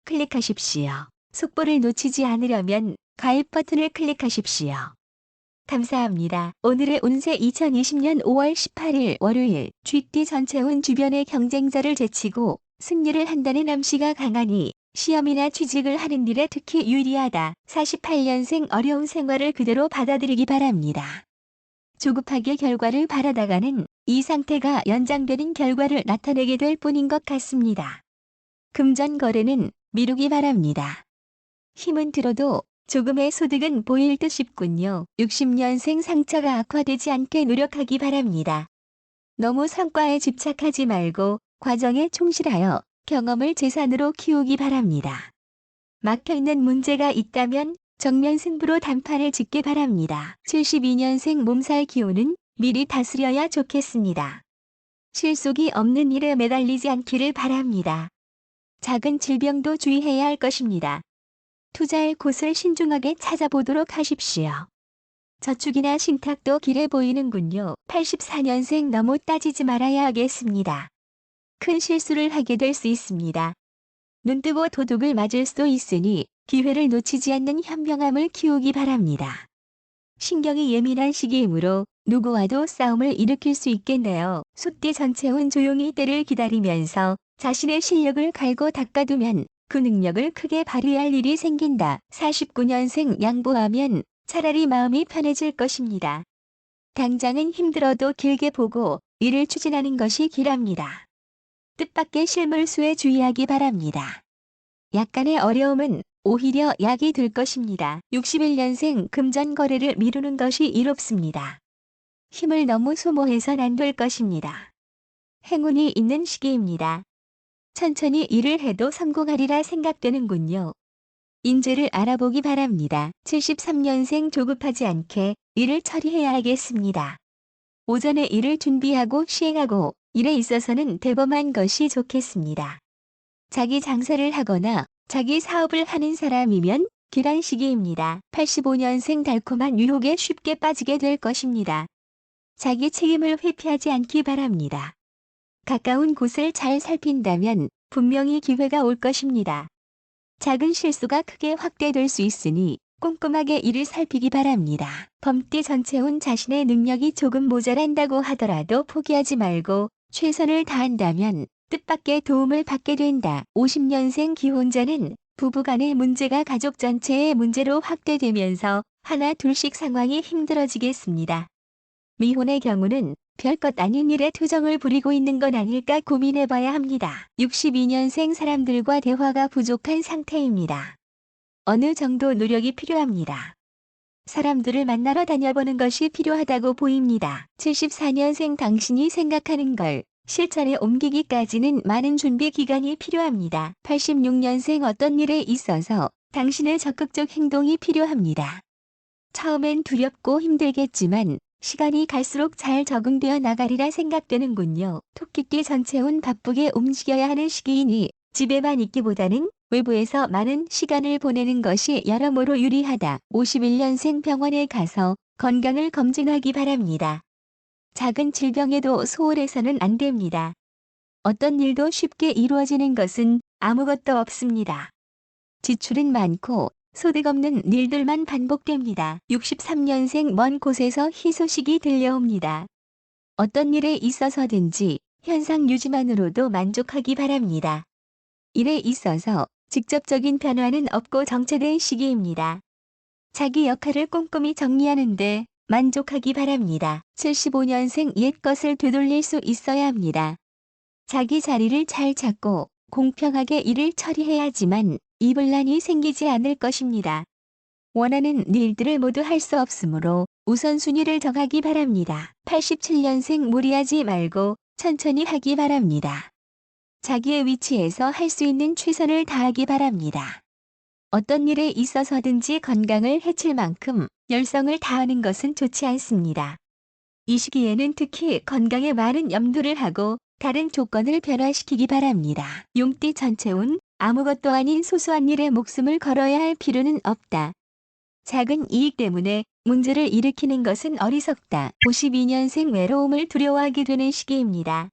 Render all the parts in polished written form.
클릭하십시오. 속보를 놓치지 않으려면 가입 버튼을 클릭하십시오. 감사합니다. 오늘의 운세 2020년 5월 18일 월요일 쥐띠 전체운 주변의 경쟁자를 제치고 승리를 한다는 암시가 강하니 시험이나 취직을 하는 일에 특히 유리하다. 48년생 어려운 생활을 그대로 받아들이기 바랍니다. 조급하게 결과를 바라다가는 이 상태가 연장되는 결과를 나타내게 될 뿐인 것 같습니다. 금전 거래는 미루기 바랍니다. 힘은 들어도 조금의 소득은 보일 듯 싶군요. 60년생 상처가 악화되지 않게 노력하기 바랍니다. 너무 성과에 집착하지 말고 과정에 충실하여 경험을 재산으로 키우기 바랍니다. 막혀있는 문제가 있다면 정면 승부로 단판을 짓기 바랍니다. 72년생 몸살 기운은 미리 다스려야 좋겠습니다. 실속이 없는 일에 매달리지 않기를 바랍니다. 작은 질병도 주의해야 할 것입니다. 투자할 곳을 신중하게 찾아보도록 하십시오. 저축이나 신탁도 길해 보이는군요. 84년생 너무 따지지 말아야 하겠습니다. 큰 실수를 하게 될 수 있습니다. 눈뜨고 도둑을 맞을 수도 있으니 기회를 놓치지 않는 현명함을 키우기 바랍니다. 신경이 예민한 시기이므로 누구와도 싸움을 일으킬 수 있겠네요. 숫띠 전체운 조용히 때를 기다리면서 자신의 실력을 갈고 닦아두면 그 능력을 크게 발휘할 일이 생긴다. 49년생 양보하면 차라리 마음이 편해질 것입니다. 당장은 힘들어도 길게 보고 일을 추진하는 것이 길합니다. 뜻밖의 실물수에 주의하기 바랍니다. 약간의 어려움은 오히려 약이 될 것입니다. 61년생 금전 거래를 미루는 것이 이롭습니다. 힘을 너무 소모해선 안 될 것입니다. 행운이 있는 시기입니다. 천천히 일을 해도 성공하리라 생각되는군요. 인재를 알아보기 바랍니다. 73년생 조급하지 않게 일을 처리해야 하겠습니다. 오전에 일을 준비하고 시행하고 일에 있어서는 대범한 것이 좋겠습니다. 자기 장사를 하거나 자기 사업을 하는 사람이면 길한 시기입니다. 85년생 달콤한 유혹에 쉽게 빠지게 될 것입니다. 자기 책임을 회피하지 않기 바랍니다. 가까운 곳을 잘 살핀다면 분명히 기회가 올 것입니다. 작은 실수가 크게 확대될 수 있으니 꼼꼼하게 이를 살피기 바랍니다. 범띠 전체운 자신의 능력이 조금 모자란다고 하더라도 포기하지 말고 최선을 다한다면 뜻밖의 도움을 받게 된다. 50년생 기혼자는 부부간의 문제가 가족 전체의 문제로 확대되면서 하나 둘씩 상황이 힘들어지겠습니다. 미혼의 경우는 별것 아닌 일에 투정을 부리고 있는 건 아닐까 고민해봐야 합니다. 62년생 사람들과 대화가 부족한 상태입니다. 어느 정도 노력이 필요합니다. 사람들을 만나러 다녀보는 것이 필요하다고 보입니다. 74년생 당신이 생각하는 걸 실천에 옮기기까지는 많은 준비 기간이 필요합니다. 86년생 어떤 일에 있어서 당신의 적극적 행동이 필요합니다. 처음엔 두렵고 힘들겠지만 시간이 갈수록 잘 적응되어 나가리라 생각되는군요. 토끼띠 전체운 바쁘게 움직여야 하는 시기이니 집에만 있기보다는 외부에서 많은 시간을 보내는 것이 여러모로 유리하다. 51년생 병원에 가서 건강을 검진하기 바랍니다. 작은 질병에도 소홀해서는 안 됩니다. 어떤 일도 쉽게 이루어지는 것은 아무것도 없습니다. 지출은 많고 소득 없는 일들만 반복됩니다. 63년생 먼 곳에서 희소식이 들려옵니다. 어떤 일에 있어서든지 현상 유지만으로도 만족하기 바랍니다. 일에 있어서 직접적인 변화는 없고 정체된 시기입니다. 자기 역할을 꼼꼼히 정리하는데 만족하기 바랍니다. 75년생 옛 것을 되돌릴 수 있어야 합니다. 자기 자리를 잘 잡고 공평하게 일을 처리해야지만 이분란이 생기지 않을 것입니다. 원하는 일들을 모두 할 수 없으므로 우선순위를 정하기 바랍니다. 87년생 무리하지 말고 천천히 하기 바랍니다. 자기의 위치에서 할 수 있는 최선을 다하기 바랍니다. 어떤 일에 있어서든지 건강을 해칠 만큼 열성을 다하는 것은 좋지 않습니다. 이 시기에는 특히 건강에 많은 염두를 하고 다른 조건을 변화시키기 바랍니다. 용띠 전체운 아무것도 아닌 소소한 일에 목숨을 걸어야 할 필요는 없다. 작은 이익 때문에 문제를 일으키는 것은 어리석다. 52년생 외로움을 두려워하게 되는 시기입니다.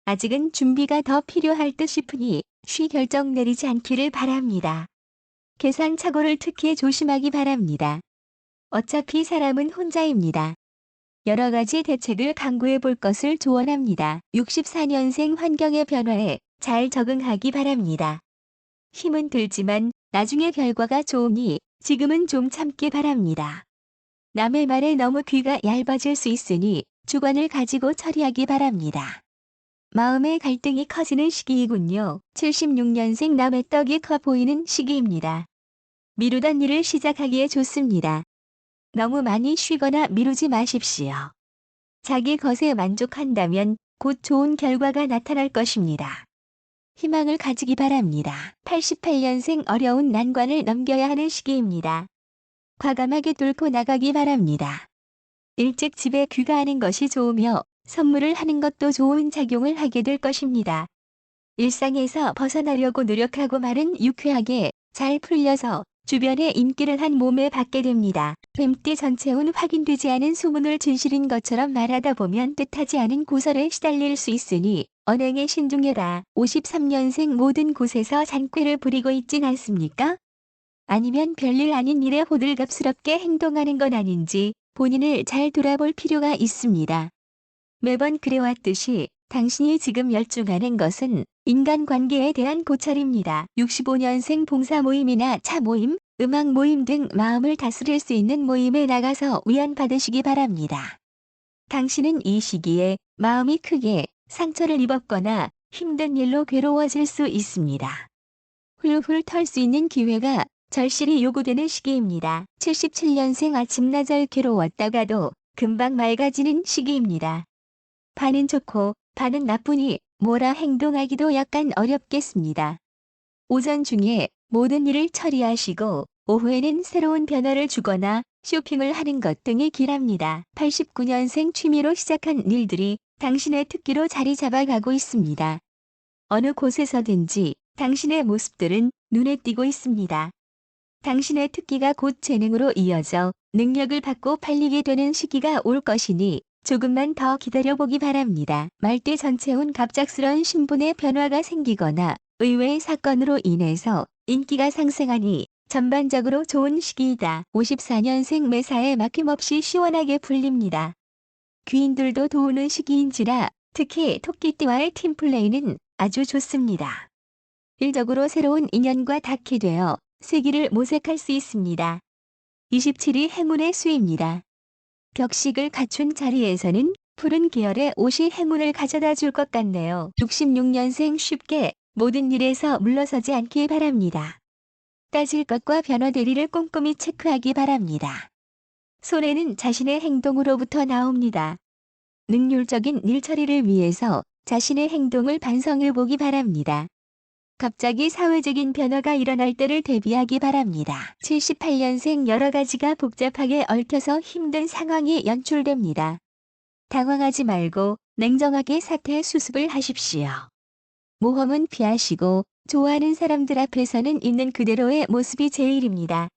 아직은 준비가 더 필요할 듯 싶으니 쉬 결정 내리지 않기를 바랍니다. 계산착오를 특히 조심하기 바랍니다. 어차피 사람은 혼자입니다. 여러 가지 대책을 강구해 볼 것을 조언합니다. 64년생 환경의 변화에 잘 적응하기 바랍니다. 힘은 들지만 나중에 결과가 좋으니 지금은 좀 참기 바랍니다. 남의 말에 너무 귀가 얇아질 수 있으니 주관을 가지고 처리하기 바랍니다. 마음의 갈등이 커지는 시기이군요. 76년생 남의 떡이 커 보이는 시기입니다. 미루던 일을 시작하기에 좋습니다. 너무 많이 쉬거나 미루지 마십시오. 자기 것에 만족한다면 곧 좋은 결과가 나타날 것입니다. 희망을 가지기 바랍니다. 88년생 어려운 난관을 넘겨야 하는 시기입니다. 과감하게 뚫고 나가기 바랍니다. 일찍 집에 귀가하는 것이 좋으며 선물을 하는 것도 좋은 작용을 하게 될 것입니다. 일상에서 벗어나려고 노력하고 말은 유쾌하게 잘 풀려서 주변에 인기를 한 몸에 받게 됩니다. 뱀띠 전체운 확인되지 않은 소문을 진실인 것처럼 말하다 보면 뜻하지 않은 고설에 시달릴 수 있으니 언행에 신중해라. 53년생 모든 곳에서 잔꾀를 부리고 있진 않습니까? 아니면 별일 아닌 일에 호들갑스럽게 행동하는 건 아닌지 본인을 잘 돌아볼 필요가 있습니다. 매번 그래왔듯이 당신이 지금 열중하는 것은 인간관계에 대한 고찰입니다. 65년생 봉사 모임이나 차 모임, 음악 모임 등 마음을 다스릴 수 있는 모임에 나가서 위안받으시기 바랍니다. 당신은 이 시기에 마음이 크게 상처를 입었거나 힘든 일로 괴로워질 수 있습니다. 훌훌 털 수 있는 기회가 절실히 요구되는 시기입니다. 77년생 아침나절 괴로웠다가도 금방 맑아지는 시기입니다. 반은 좋고 반은 나쁘니 뭐라 행동하기도 약간 어렵겠습니다. 오전 중에 모든 일을 처리하시고 오후에는 새로운 변화를 주거나 쇼핑을 하는 것 등이 길합니다. 89년생 취미로 시작한 일들이 당신의 특기로 자리 잡아가고 있습니다. 어느 곳에서든지 당신의 모습들은 눈에 띄고 있습니다. 당신의 특기가 곧 재능으로 이어져 능력을 받고 팔리게 되는 시기가 올 것이니 조금만 더 기다려보기 바랍니다. 말띠 전체운 갑작스런 신분의 변화가 생기거나 의외의 사건으로 인해서 인기가 상승하니 전반적으로 좋은 시기이다. 54년생 매사에 막힘없이 시원하게 풀립니다. 귀인들도 도우는 시기인지라 특히 토끼띠와의 팀플레이는 아주 좋습니다. 일적으로 새로운 인연과 닿게 되어 세기를 모색할 수 있습니다. 27위 행운의 수입니다. 격식을 갖춘 자리에서는 푸른 계열의 옷이 행운을 가져다 줄 것 같네요. 66년생 쉽게 모든 일에서 물러서지 않길 바랍니다. 따질 것과 변화될 일을 꼼꼼히 체크하기 바랍니다. 손해는 자신의 행동으로부터 나옵니다. 능률적인 일 처리를 위해서 자신의 행동을 반성해 보기 바랍니다. 갑자기 사회적인 변화가 일어날 때를 대비하기 바랍니다. 78년생 여러 가지가 복잡하게 얽혀서 힘든 상황이 연출됩니다. 당황하지 말고 냉정하게 사태 수습을 하십시오. 모험은 피하시고 좋아하는 사람들 앞에서는 있는 그대로의 모습이 제일입니다.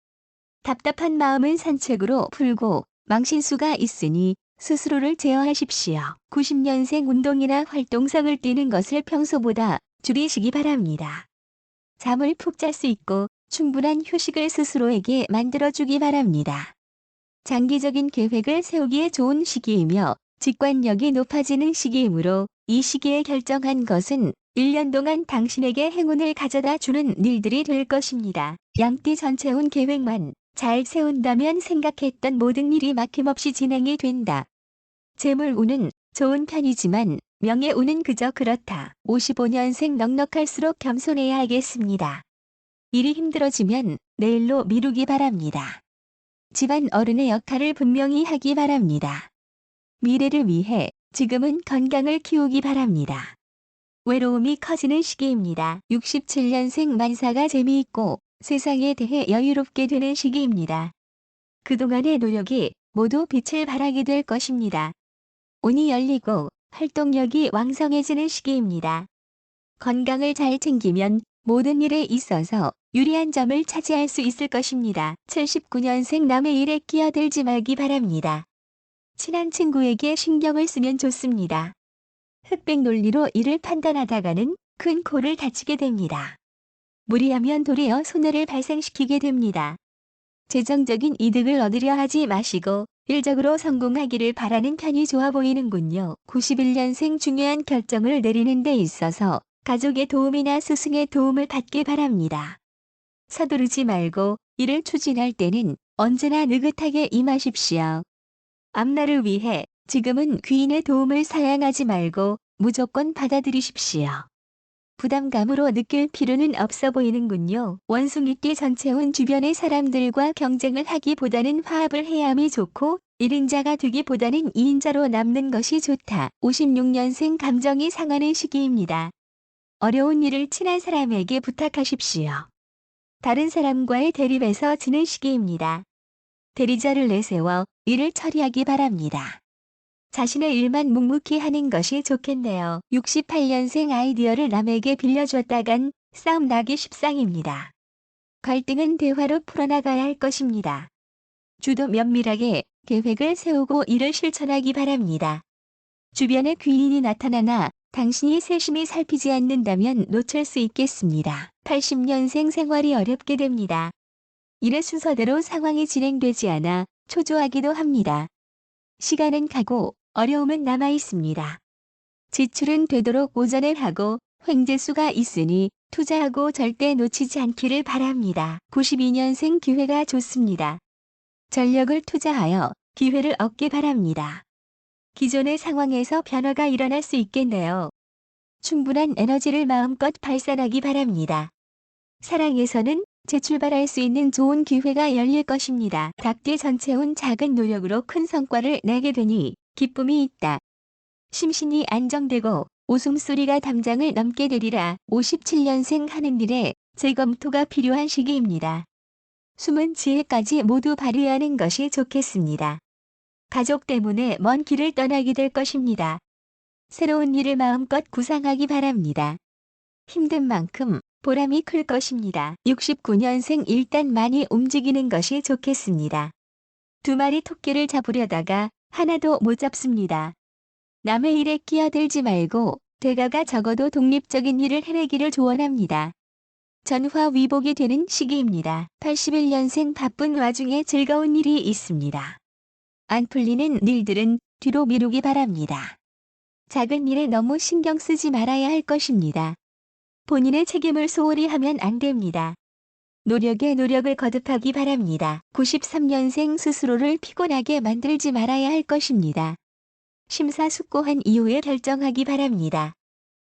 답답한 마음은 산책으로 풀고 망신수가 있으니 스스로를 제어하십시오. 90년생 운동이나 활동성을 띠는 것을 평소보다 줄이시기 바랍니다. 잠을 푹 잘 수 있고 충분한 휴식을 스스로에게 만들어주기 바랍니다. 장기적인 계획을 세우기에 좋은 시기이며 직관력이 높아지는 시기이므로 이 시기에 결정한 것은 1년 동안 당신에게 행운을 가져다 주는 일들이 될 것입니다. 양띠 전체운 계획만 잘 세운다면 생각했던 모든 일이 막힘없이 진행이 된다. 재물운은 좋은 편이지만 명예운은 그저 그렇다. 55년생 넉넉할수록 겸손해야 하겠습니다. 일이 힘들어지면 내일로 미루기 바랍니다. 집안 어른의 역할을 분명히 하기 바랍니다. 미래를 위해 지금은 건강을 키우기 바랍니다. 외로움이 커지는 시기입니다. 67년생 만사가 재미있고 세상에 대해 여유롭게 되는 시기입니다. 그동안의 노력이 모두 빛을 발하게 될 것입니다. 운이 열리고 활동력이 왕성해지는 시기입니다. 건강을 잘 챙기면 모든 일에 있어서 유리한 점을 차지할 수 있을 것입니다. 79년생 남의 일에 끼어들지 말기 바랍니다. 친한 친구에게 신경을 쓰면 좋습니다. 흑백 논리로 이를 판단하다가는 큰 코를 다치게 됩니다. 무리하면 도리어 손해를 발생시키게 됩니다. 재정적인 이득을 얻으려 하지 마시고 일적으로 성공하기를 바라는 편이 좋아 보이는군요. 91년생 중요한 결정을 내리는 데 있어서 가족의 도움이나 스승의 도움을 받길 바랍니다. 서두르지 말고 이를 추진할 때는 언제나 느긋하게 임하십시오. 앞날을 위해 지금은 귀인의 도움을 사양하지 말고 무조건 받아들이십시오. 부담감으로 느낄 필요는 없어 보이는군요. 원숭이띠 전체운 주변의 사람들과 경쟁을 하기보다는 화합을 해야함이 좋고 1인자가 되기보다는 2인자로 남는 것이 좋다. 56년생 감정이 상하는 시기입니다. 어려운 일을 친한 사람에게 부탁하십시오. 다른 사람과의 대립에서 지는 시기입니다. 대리자를 내세워 일을 처리하기 바랍니다. 자신의 일만 묵묵히 하는 것이 좋겠네요. 68년생 아이디어를 남에게 빌려줬다간 싸움 나기 십상입니다. 갈등은 대화로 풀어나가야 할 것입니다. 주도 면밀하게 계획을 세우고 이를 실천하기 바랍니다. 주변에 귀인이 나타나나 당신이 세심히 살피지 않는다면 놓칠 수 있겠습니다. 80년생 생활이 어렵게 됩니다. 일의 순서대로 상황이 진행되지 않아 초조하기도 합니다. 시간은 가고 어려움은 남아 있습니다. 지출은 되도록 오전에 하고 횡재수가 있으니 투자하고 절대 놓치지 않기를 바랍니다. 92년생 기회가 좋습니다. 전력을 투자하여 기회를 얻기 바랍니다. 기존의 상황에서 변화가 일어날 수 있겠네요. 충분한 에너지를 마음껏 발산하기 바랍니다. 사랑에서는 재출발할 수 있는 좋은 기회가 열릴 것입니다. 닭띠 전체운 작은 노력으로 큰 성과를 내게 되니 기쁨이 있다. 심신이 안정되고 웃음소리가 담장을 넘게 되리라. 57년생 하는 일에 재검토가 필요한 시기입니다. 숨은 지혜까지 모두 발휘하는 것이 좋겠습니다. 가족 때문에 먼 길을 떠나게 될 것입니다. 새로운 일을 마음껏 구상하기 바랍니다. 힘든 만큼 보람이 클 것입니다. 69년생 일단 많이 움직이는 것이 좋겠습니다. 2마리 토끼를 잡으려다가 하나도 못 잡습니다. 남의 일에 끼어들지 말고 대가가 적어도 독립적인 일을 해내기를 조언합니다. 전화위복이 되는 시기입니다. 81년생 바쁜 와중에 즐거운 일이 있습니다. 안 풀리는 일들은 뒤로 미루기 바랍니다. 작은 일에 너무 신경 쓰지 말아야 할 것입니다. 본인의 책임을 소홀히 하면 안 됩니다. 노력에 노력을 거듭하기 바랍니다. 93년생 스스로를 피곤하게 만들지 말아야 할 것입니다. 심사숙고한 이후에 결정하기 바랍니다.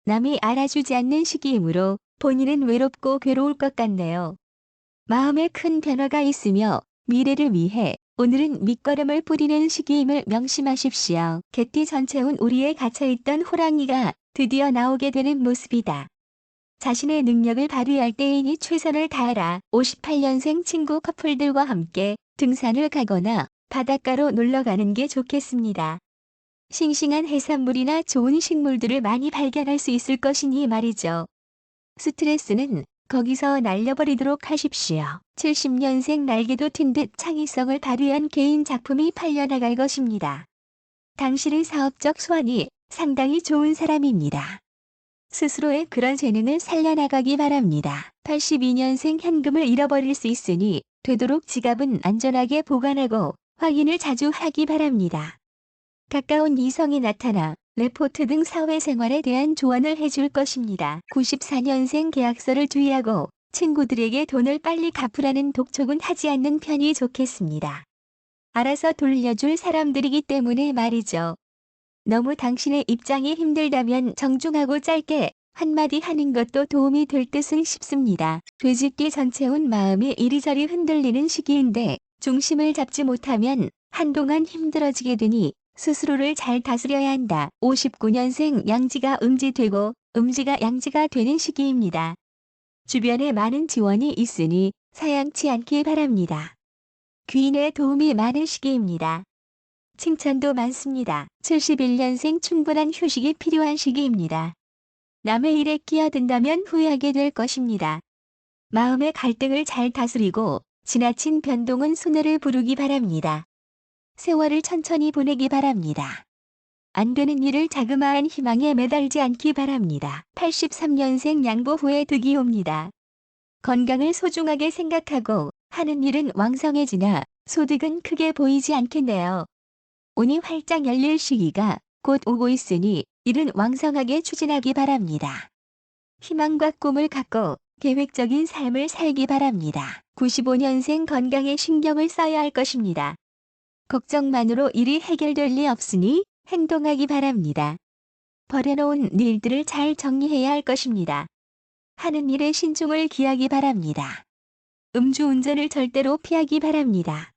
남이 알아주지 않는 시기이므로 본인은 외롭고 괴로울 것 같네요. 마음에 큰 변화가 있으며 미래를 위해 오늘은 밑거름을 뿌리는 시기임을 명심하십시오. 개띠 전체운 우리에 갇혀있던 호랑이가 드디어 나오게 되는 모습이다. 자신의 능력을 발휘할 때이니 최선을 다하라. 58년생 친구 커플들과 함께 등산을 가거나 바닷가로 놀러 가는 게 좋겠습니다. 싱싱한 해산물이나 좋은 식물들을 많이 발견할 수 있을 것이니 말이죠. 스트레스는 거기서 날려버리도록 하십시오. 70년생 날개도 튄 듯 창의성을 발휘한 개인 작품이 팔려나갈 것입니다. 당신의 사업적 소환이 상당히 좋은 사람입니다. 스스로의 그런 재능을 살려나가기 바랍니다. 82년생 현금을 잃어버릴 수 있으니 되도록 지갑은 안전하게 보관하고 확인을 자주 하기 바랍니다. 가까운 이성이 나타나 레포트 등 사회생활에 대한 조언을 해줄 것입니다. 94년생 계약서를 주의하고 친구들에게 돈을 빨리 갚으라는 독촉은 하지 않는 편이 좋겠습니다. 알아서 돌려줄 사람들이기 때문에 말이죠. 너무 당신의 입장이 힘들다면 정중하고 짧게 한마디 하는 것도 도움이 될 듯은 싶습니다. 돼지띠 전체운 마음이 이리저리 흔들리는 시기인데 중심을 잡지 못하면 한동안 힘들어지게 되니 스스로를 잘 다스려야 한다. 59년생 양지가 음지되고 음지가 양지가 되는 시기입니다. 주변에 많은 지원이 있으니 사양치 않길 바랍니다. 귀인의 도움이 많은 시기입니다. 칭찬도 많습니다. 71년생 충분한 휴식이 필요한 시기입니다. 남의 일에 끼어든다면 후회하게 될 것입니다. 마음의 갈등을 잘 다스리고 지나친 변동은 손해를 부르기 바랍니다. 세월을 천천히 보내기 바랍니다. 안 되는 일을 자그마한 희망에 매달지 않기 바랍니다. 83년생 양보 후에 득이 옵니다. 건강을 소중하게 생각하고 하는 일은 왕성해지나 소득은 크게 보이지 않겠네요. 운이 활짝 열릴 시기가 곧 오고 있으니 일은 왕성하게 추진하기 바랍니다. 희망과 꿈을 갖고 계획적인 삶을 살기 바랍니다. 95년생 건강에 신경을 써야 할 것입니다. 걱정만으로 일이 해결될 리 없으니 행동하기 바랍니다. 버려놓은 일들을 잘 정리해야 할 것입니다. 하는 일에 신중을 기하기 바랍니다. 음주운전을 절대로 피하기 바랍니다.